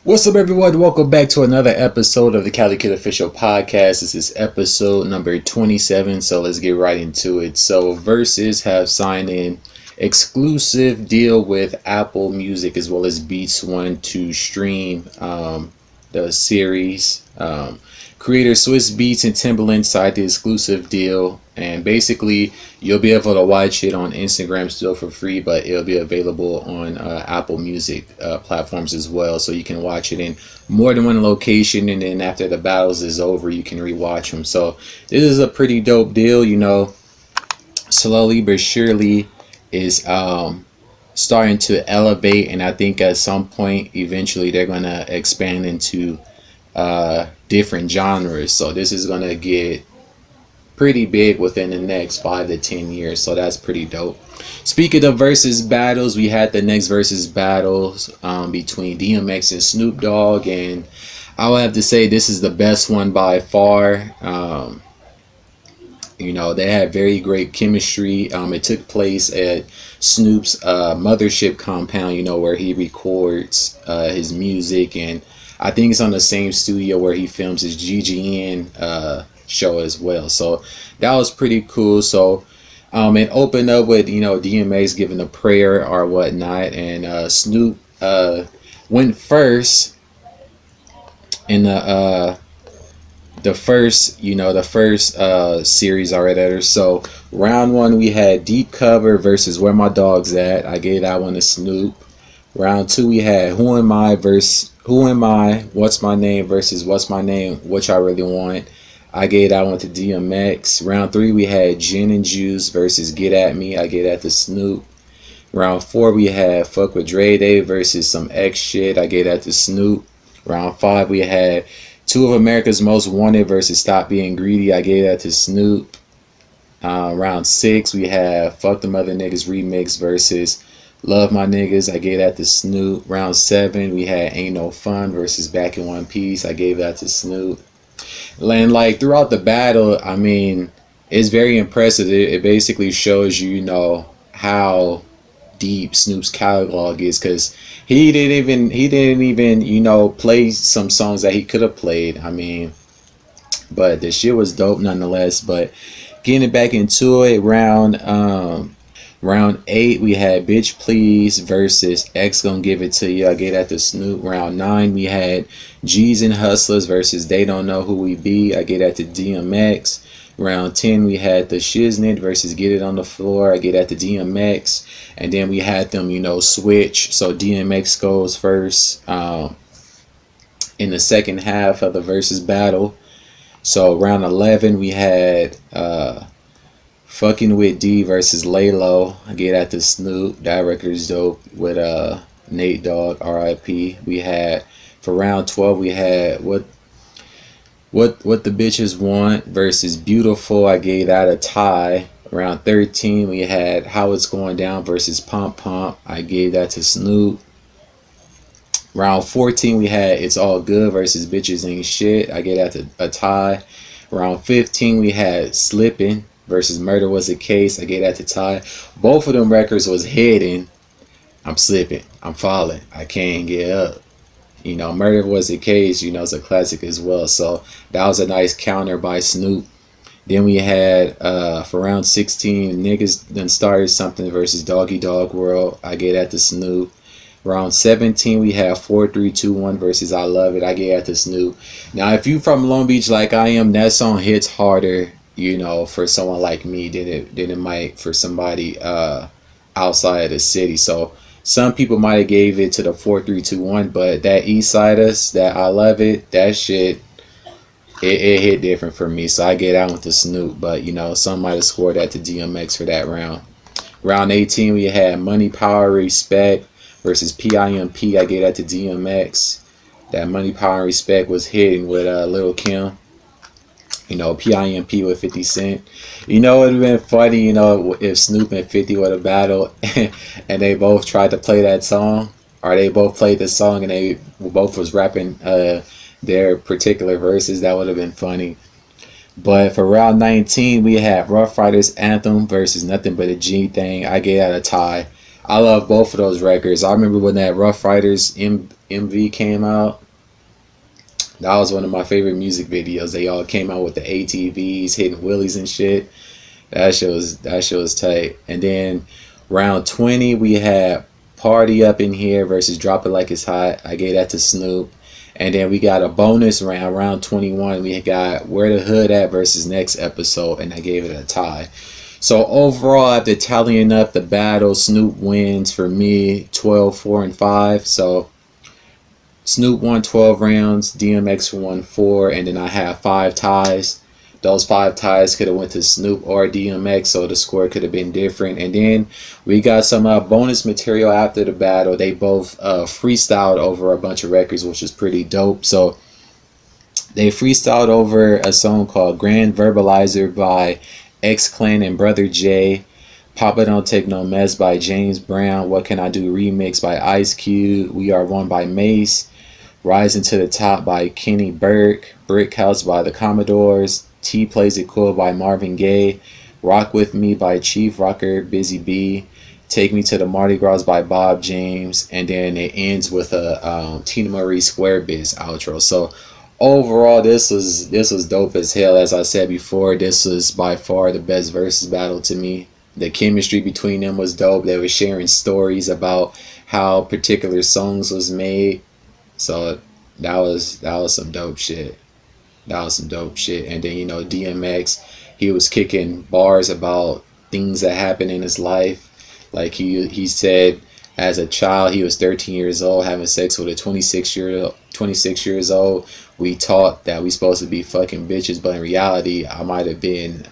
What's up, everyone? Welcome back to another episode of the CaliKidOfficial Podcast. This is episode number 27, so let's get right into it. So, Verzuz have signed an exclusive deal with Apple Music as well as Beats One to stream the series. Creator Swizz Beatz and Timbaland signed the exclusive deal, and basically you'll be able to watch it on Instagram still for free, but it'll be available on Apple Music platforms as well, so you can watch it in more than one location, and then after the battles is over you can rewatch them. So this is a pretty dope deal, slowly but surely is starting to elevate, and I think at some point eventually they're going to expand into different genres. So this is going to get pretty big within the next 5 to 10 years. So that's pretty dope. Speaking of versus battles, we had the next versus battles between DMX and Snoop Dogg, and I would have to say this is the best one by far. They had very great chemistry. It took place at Snoop's mothership compound, where he records his music, and I think it's on the same studio where he films his GGN show as well. So that was pretty cool. So it opened up with DMX giving a prayer or whatnot, and Snoop went first in the first series already. So round one we had Deep Cover versus Where My Dog's At. I gave that one to Snoop. Round two we had Who Am I versus Who Am I, What's My Name versus What's My Name, Which I Really Want. I gave that one to DMX. Round three we had Gin and Juice versus Get At Me. I gave that to Snoop. Round four we had Fuck With Dre Day versus Some X Shit. I gave that to Snoop. Round five we had Two of America's Most Wanted versus Stop Being Greedy. I gave that to Snoop. Round six we had Fuck Them Other Niggas remix versus Love My Niggas. I gave that to Snoop. Round seven we had Ain't No Fun versus Back in One Piece. I gave that to Snoop. And throughout the battle, I mean, it's very impressive. It basically shows how deep Snoop's catalog is, because he didn't even play some songs that he could have played. I mean, but the shit was dope nonetheless. But getting back into it, round eight we had Bitch Please versus X Gon' Give It To You. I gave that to Snoop. Round nine we had G's and Hustlers versus They Don't Know Who We Be. I gave that to DMX. Round 10 we had The Shiznit versus Get It On The Floor. I gave that to DMX. And then we had them switch, so DMX goes first in the second half of the versus battle. So round 11 we had Fucking With D versus Laylo. I gave that to Snoop. That record is dope with Nate Dogg, R.I.P. We had, for round 12 we had What the Bitches Want versus Beautiful. I gave that a tie. Round 13 we had How It's Going Down versus Pump Pump. I gave that to Snoop. Round 14 we had It's All Good versus Bitches Ain't Shit. I gave that to a tie. Round 15 we had Slippin' versus Murder Was a Case. I gave that to tie. Both of them records was hitting. I'm slipping, I'm falling, I can't get up. Murder Was a Case, is a classic as well. So that was a nice counter by Snoop. Then we had for round 16 Niggas Done Started Something versus Doggy Dog World. I gave that to Snoop. Round 17 we had 4 3 2 1 versus I Love It. I gave that to Snoop. Now if you from Long Beach like I am, that song hits harder for someone like me than it might for somebody outside of the city. So some people might have gave it to the 4 3 2 1, but that East Side Us, that I Love It, that shit, it hit different for me. So I gave that one to Snoop, but some might have scored that to DMX for that round. Round 18 we had Money, Power, Respect versus PIMP. I gave that to DMX. That Money, Power, Respect was hitting with Lil Kim. PIMP with 50 Cent. It would have been funny, if Snoop and 50 would have battled and they both tried to play that song, or they both played the song and they both was rapping their particular verses. That would have been funny. But for round 19, we had Rough Riders Anthem versus Nothing But a G Thing. I gave that a tie. I love both of those records. I remember when that Rough Riders MV came out. That was one of my favorite music videos. They all came out with the ATVs hitting wheelies and shit. That shit was tight. And then round 20 we had Party Up in Here versus Drop It Like It's Hot. I gave that to Snoop. And then we got a bonus round 21. We got Where the Hood At versus Next Episode, and I gave it a tie. So overall, after tallying up the battle, Snoop wins for me 12, 4, and 5. So Snoop won 12 rounds, DMX won 4, and then I have 5 ties. Those 5 ties could have went to Snoop or DMX, so the score could have been different. And then we got some bonus material after the battle. They both freestyled over a bunch of records, which is pretty dope. So they freestyled over a song called Grand Verbalizer by X-Clan and Brother J. Papa Don't Take No Mess by James Brown. What Can I Do remix by Ice Cube. We Are One by Mace. Rising to the Top by Kenny Burke. Brick House by the Commodores. T Plays It Cool by Marvin Gaye. Rock With Me by Chief Rocker Busy B. Take Me to the Mardi Gras by Bob James. And then it ends with a Tina Marie Square Biz outro. So overall, this was dope as hell. As I said before, this was by far the best versus battle to me. The chemistry between them was dope. They were sharing stories about how particular songs was made. So that was some dope shit. That was some dope shit. And then, DMX, he was kicking bars about things that happened in his life. Like he said, as a child, he was 13 years old having sex with a 26 years old. We taught that we supposed to be fucking bitches, but in reality, I might have been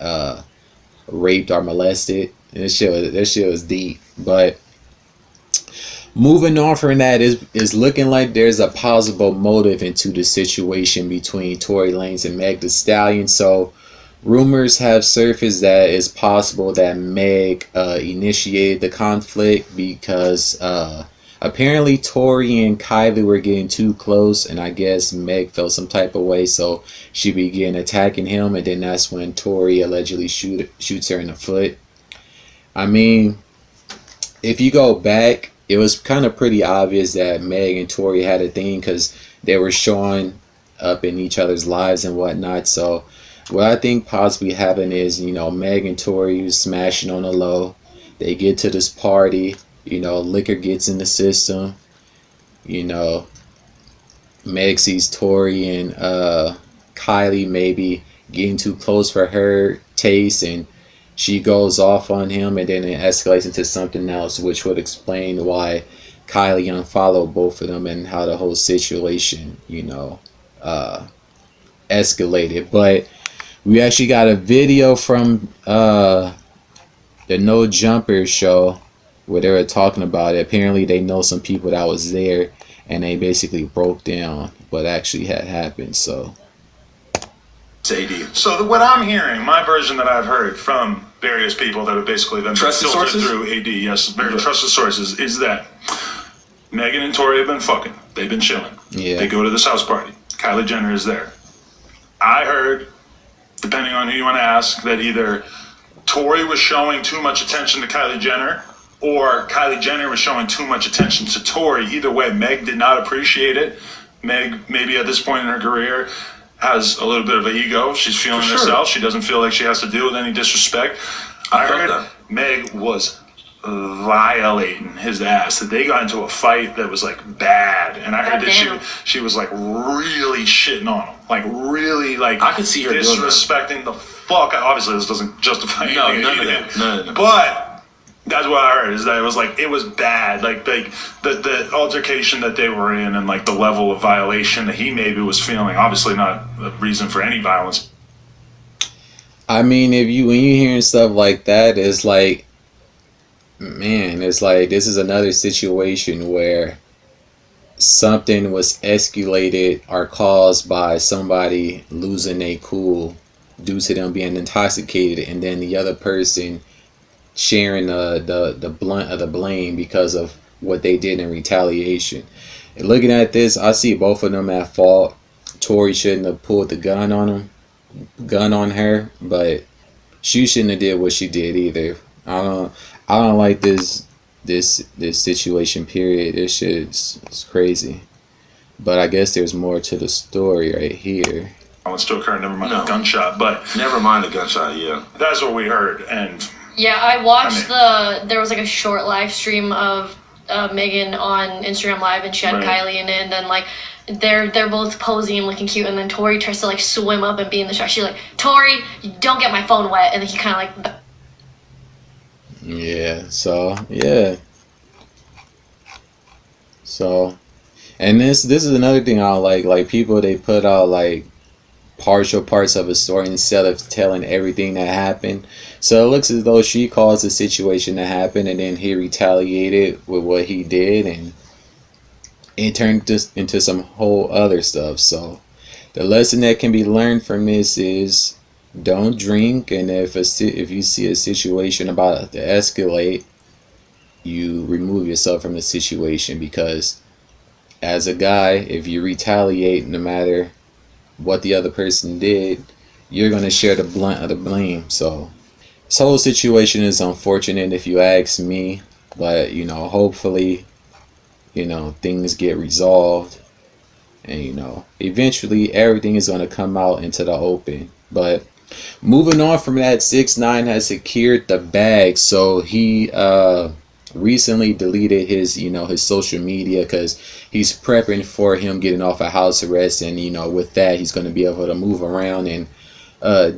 raped or molested. And this shit was deep. But moving on from that, is looking like there's a possible motive into the situation between Tory Lanez and Meg Thee Stallion. So rumors have surfaced that it's possible that Meg initiated the conflict because apparently Tory and Kylie were getting too close, and I guess Meg felt some type of way, so she began attacking him, and then that's when Tory allegedly shoots her in the foot. I mean, if you go back, it was kind of pretty obvious that Meg and Tory had a thing because they were showing up in each other's lives and whatnot. So what I think possibly happened is, Meg and Tory was smashing on the low. They get to this party, liquor gets in the system. Meg sees Tory and Kylie maybe getting too close for her taste, and she goes off on him, and then it escalates into something else, which would explain why Kylie unfollowed both of them and how the whole situation, escalated. But we actually got a video from the No Jumper show where they were talking about it. Apparently they know some people that was there, and they basically broke down what actually had happened. So AD. So what I'm hearing, my version that I've heard from various people that have basically been trusted filtered sources through AD, yes, very trusted sources, is that Megan and Tory have been fucking. They've been chilling. Yeah. They go to this house party. Kylie Jenner is there. I heard, depending on who you want to ask, that either Tory was showing too much attention to Kylie Jenner, or Kylie Jenner was showing too much attention to Tory. Either way, Meg did not appreciate it. Meg, maybe at this point in her career, has a little bit of an ego. She's feeling herself. She doesn't feel like she has to deal with any disrespect. I heard Meg was violating his ass. That they got into a fight that was like bad, and I heard that she was like really shitting on him, like really like I could see her disrespecting the fuck. Obviously, this doesn't justify anything. No. But that's what I heard, is that it was bad. Like the altercation that they were in, and like the level of violation that he maybe was feeling. Obviously not a reason for any violence. I mean, when you hearing stuff like that, it's like, man, it's like this is another situation where something was escalated or caused by somebody losing their cool due to them being intoxicated, and then the other person sharing the blunt of the blame because of what they did in retaliation. And looking at this, I see both of them at fault. Tory shouldn't have pulled the gun on her, but she shouldn't have did what she did either. I don't like this this situation. Period. This shit's crazy. But I guess there's more to the story right here. What's to occur? Never mind a gunshot, but never mind a gunshot. Yeah, that's what we heard. And yeah, I watched there was like a short live stream of Megan on Instagram Live, and she had Kylie in it, and then like they're both posing and looking cute, and then Tory tries to like swim up and be in the shot. She's like, Tory, don't get my phone wet, and then he kind of like. Yeah. So yeah. So, and this is another thing I don't like people, they put out like partial parts of a story instead of telling everything that happened. So it looks as though she caused the situation to happen, and then he retaliated with what he did, and it turned this into some whole other stuff. So the lesson that can be learned from this is don't drink, and if you see a situation about to escalate, you remove yourself from the situation, because as a guy, if you retaliate, no matter what the other person did, you're going to share the blunt of the blame. So this whole situation is unfortunate if you ask me, but hopefully things get resolved, and eventually everything is going to come out into the open. But moving on from that, 6ix9ine has secured the bag. So he recently deleted his his social media, because he's prepping for him getting off a house arrest, and with that he's going to be able to move around and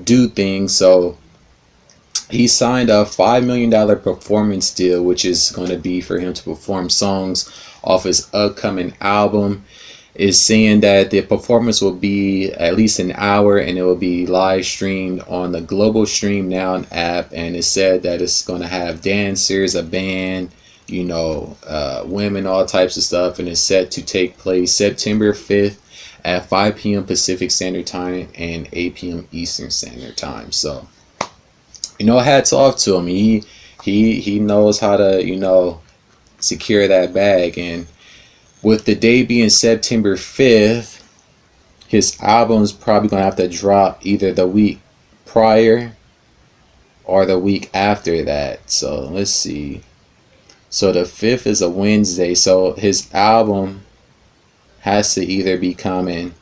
do things. So he signed a $5 million performance deal, which is going to be for him to perform songs off his upcoming album. Is saying that the performance will be at least an hour, and it will be live streamed on the Global Stream Now app. And it said that it's going to have dancers, a band, women, all types of stuff. And it's set to take place September 5th at 5 p.m. Pacific Standard Time and 8 p.m. Eastern Standard Time. So, hats off to him. He knows how to, secure that bag. And with the day being September 5th, his album's probably going to have to drop either the week prior or the week after that. So let's see. So the 5th is a Wednesday. So his album has to either be coming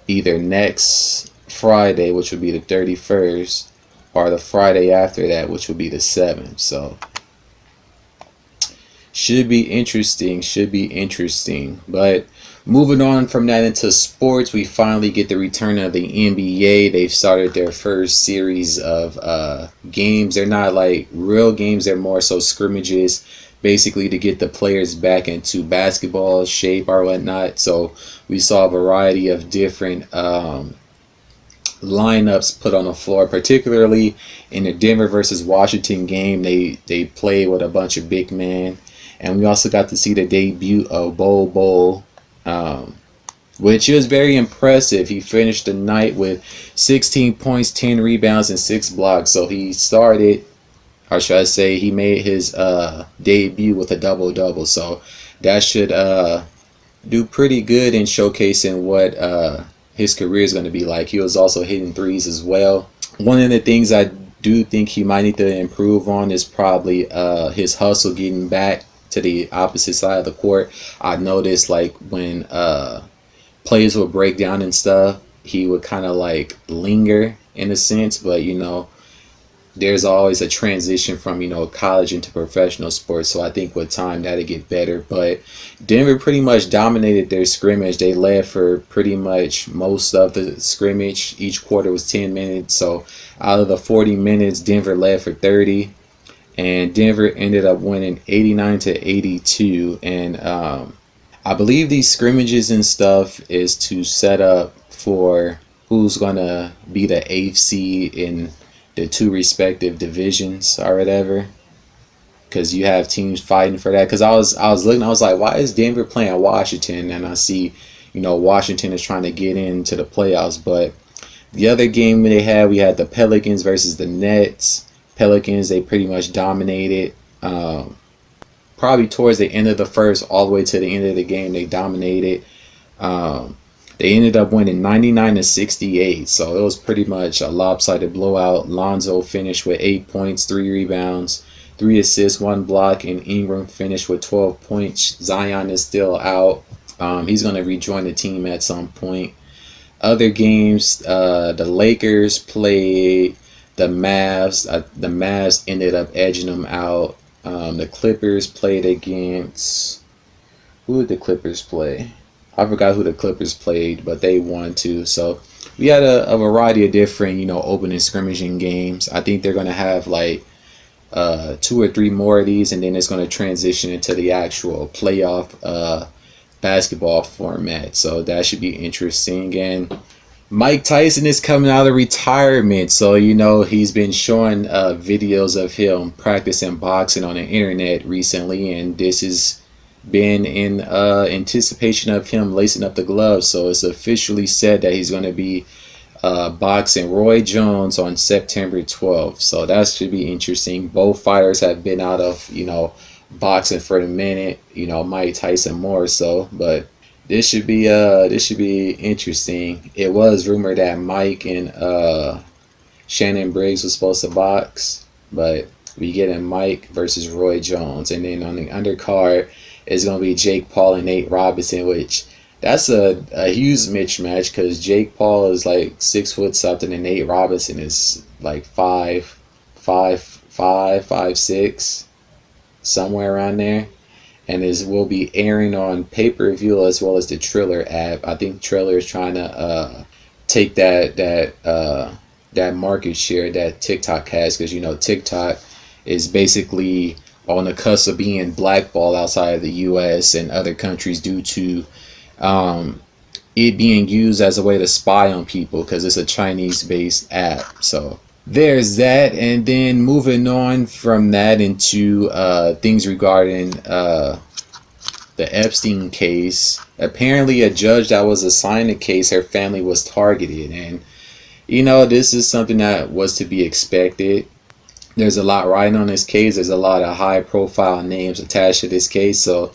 either next Friday, which would be the 31st, or the Friday after that, which would be the 7th. So should be interesting. But moving on from that into sports, we finally get the return of the NBA. They've started their first series of games. They're not like real games, they're more so scrimmages, basically to get the players back into basketball shape or whatnot. So we saw a variety of different lineups put on the floor, particularly in the Denver versus Washington game. They played with a bunch of big men. And we also got to see the debut of Bol Bol, which was very impressive. He finished the night with 16 points, 10 rebounds, and 6 blocks. So he started, or should I say, he made his debut with a double-double. So that should do pretty good in showcasing what his career is going to be like. He was also hitting threes as well. One of the things I do think he might need to improve on is probably his hustle, getting back to the opposite side of the court. I noticed like when players would break down and stuff, he would kind of like linger in a sense, but there's always a transition from college into professional sports. So I think with time that'll get better. But Denver pretty much dominated their scrimmage. They led for pretty much most of the scrimmage. Each quarter was 10 minutes. So out of the 40 minutes, Denver led for 30. And Denver ended up winning 89-82. And I believe these scrimmages and stuff is to set up for who's going to be the 8th seed in the 2 respective divisions or whatever. Because you have teams fighting for that. Because I was looking, I was like, why is Denver playing Washington? And I see, Washington is trying to get into the playoffs. But the other game we had the Pelicans versus the Nets. Pelicans, they pretty much dominated. Probably towards the end of the first, all the way to the end of the game, they dominated. They ended up winning 99-68. So it was pretty much a lopsided blowout. Lonzo finished with 8 points, 3 rebounds, 3 assists, 1 block, and Ingram finished with 12 points. Zion is still out. He's going to rejoin the team at some point. Other games, the Lakers played the Mavs. The Mavs ended up edging them out. The Clippers played against... Who did the Clippers play? I forgot who the Clippers played, but they won too. So we had a variety of different, opening scrimmaging games. I think they're going to have like 2 or 3 more of these, and then it's going to transition into the actual playoff basketball format. So that should be interesting. And Mike Tyson is coming out of retirement. So, he's been showing videos of him practicing boxing on the internet recently, and this has been in anticipation of him lacing up the gloves. So it's officially said that he's going to be boxing Roy Jones on September 12th. So that should be interesting. Both fighters have been out of, boxing for a minute, Mike Tyson more so, but this should be interesting. It was rumored that Mike and Shannon Briggs was supposed to box, but we getting Mike versus Roy Jones, and then on the undercard it's gonna be Jake Paul and Nate Robinson, which that's a huge mismatch because Jake Paul is like 6 foot something and Nate Robinson is like 5'6", somewhere around there. And will be airing on pay-per-view as well as the Triller app. I think Triller is trying to take that market share that TikTok has, because TikTok is basically on the cusp of being blackballed outside of the U.S. and other countries due to it being used as a way to spy on people because it's a Chinese-based app. So there's that. And then moving on from that into things regarding the Epstein case. Apparently a judge that was assigned the case, her family was targeted, and this is something that was to be expected. There's a lot riding on this case. There's a lot of high profile names attached to this case, so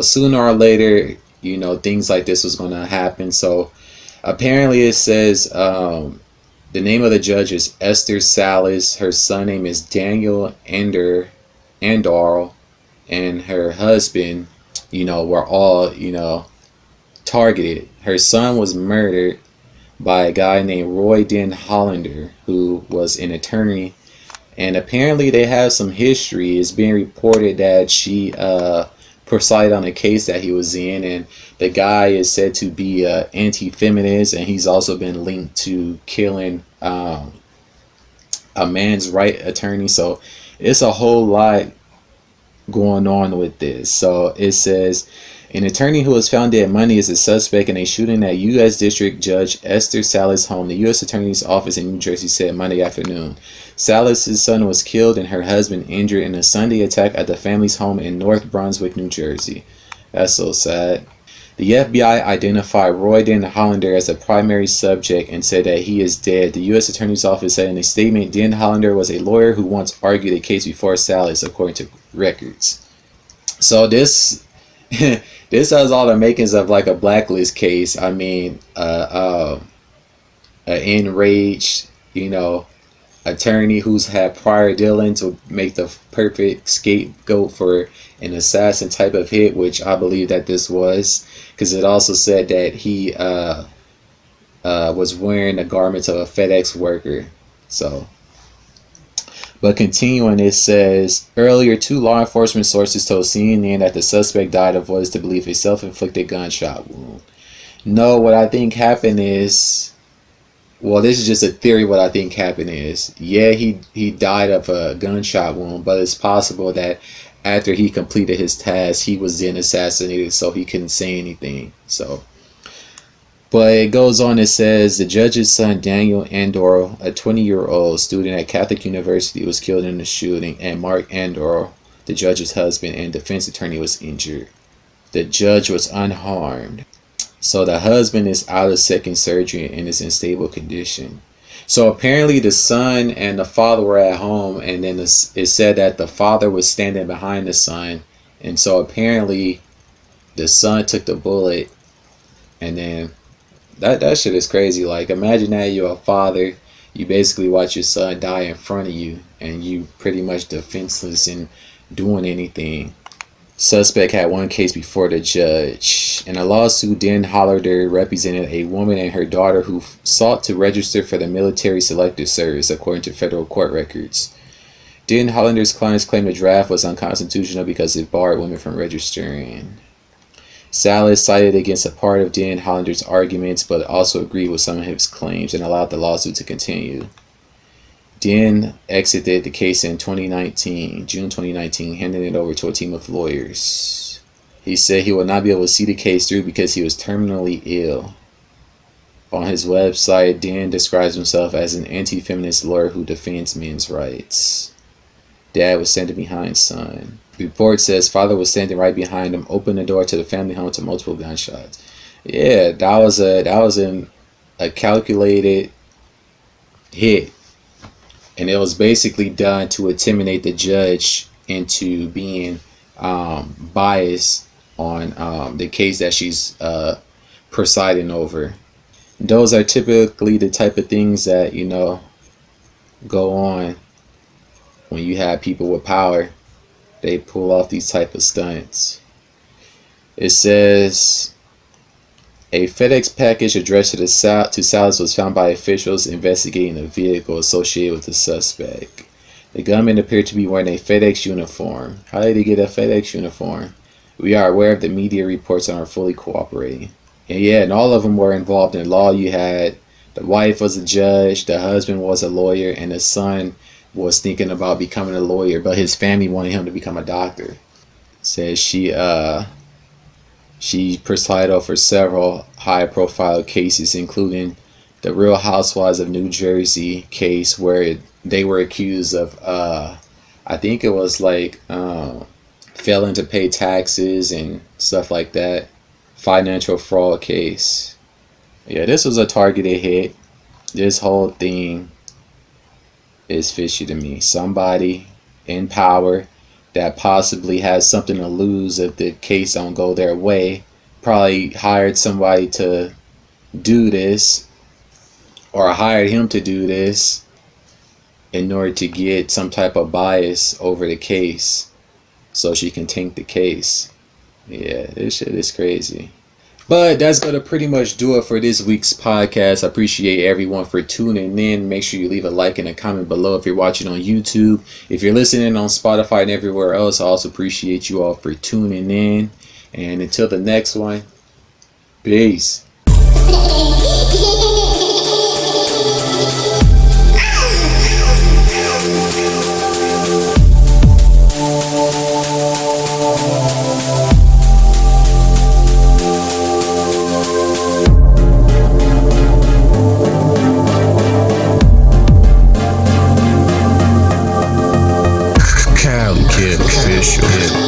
sooner or later things like this was going to happen. So apparently it says the name of the judge is Esther Salas. Her son name is Daniel Andor, and her husband, were all, targeted. Her son was murdered by a guy named Roy Den Hollander, who was an attorney. And apparently they have some history. It's being reported that she presided on a case that he was in, and the guy is said to be anti-feminist, and he's also been linked to killing a man's right attorney. So it's a whole lot going on with this. So it says an attorney who was found dead Monday is a suspect in a shooting at U.S. District Judge Esther Salas' home, the U.S. Attorney's Office in New Jersey said Monday afternoon. Salas' son was killed and her husband injured in a Sunday attack at the family's home in North Brunswick, New Jersey. That's so sad. The FBI identified Roy Den Hollander as a primary subject and said that he is dead. The U.S. Attorney's Office said in a statement, Den Hollander was a lawyer who once argued a case before Salas, according to records. So this this has all the makings of like a blacklist case. I mean, an enraged, attorney who's had prior dealings to make the perfect scapegoat for an assassin type of hit, which I believe that this was, because it also said that he was wearing the garments of a FedEx worker. So, but continuing, it says earlier 2 law enforcement sources told CNN that the suspect died of what is to believe a self-inflicted gunshot wound. No, what I think happened is, well, this is just a theory. What I think happened is, yeah, he died of a gunshot wound, but it's possible that after he completed his task, he was then assassinated, so he couldn't say anything. So, but it goes on. It says the judge's son, Daniel Andor, a 20-year-old student at Catholic University, was killed in the shooting, and Mark Andor, the judge's husband and defense attorney, was injured. The judge was unharmed. So the husband is out of second surgery and is in stable condition. So apparently the son and the father were at home, and then it said that the father was standing behind the son, and so apparently the son took the bullet, and then that shit is crazy. Like, imagine that you're a father You basically watch your son die in front of you, and you pretty much defenseless in doing anything. Suspect had one case before the judge. In a lawsuit, Den Hollander represented a woman and her daughter who sought to register for the military selective service, according to federal court records. Den Hollander's clients claimed the draft was unconstitutional because it barred women from registering. Salas cited against a part of Den Hollander's arguments, but also agreed with some of his claims and allowed the lawsuit to continue. Den exited the case in June 2019, handing it over to a team of lawyers. He said he would not be able to see the case through because he was terminally ill. On his website, Den describes himself as an anti-feminist lawyer who defends men's rights. Dad was standing behind son. Report says father was standing right behind him, opened the door to the family home to multiple gunshots. Yeah, that was a calculated hit. And it was basically done to intimidate the judge into being biased on the case that she's presiding over. Those are typically the type of things that, go on when you have people with power. They pull off these type of stunts. It says a FedEx package addressed to Salas was found by officials investigating a vehicle associated with the suspect. The gunman appeared to be wearing a FedEx uniform. How did he get a FedEx uniform? We are aware of the media reports and are fully cooperating. And all of them were involved in law. You had the wife was a judge, the husband was a lawyer, and the son was thinking about becoming a lawyer, but his family wanted him to become a doctor. Says she presided over several high-profile cases, including the Real Housewives of New Jersey case, where they were accused of, I think it was like failing to pay taxes and stuff like that. Financial fraud case. Yeah, this was a targeted hit. This whole thing is fishy to me. Somebody in power that possibly has something to lose if the case don't go their way probably hired somebody to do this, or hired him to do this in order to get some type of bias over the case so she can tank the case. Yeah, this shit is crazy. But that's going to pretty much do it for this week's podcast. I appreciate everyone for tuning in. Make sure you leave a like and a comment below if you're watching on YouTube. If you're listening on Spotify and everywhere else, I also appreciate you all for tuning in. And until the next one, peace. CaliKidOfficial.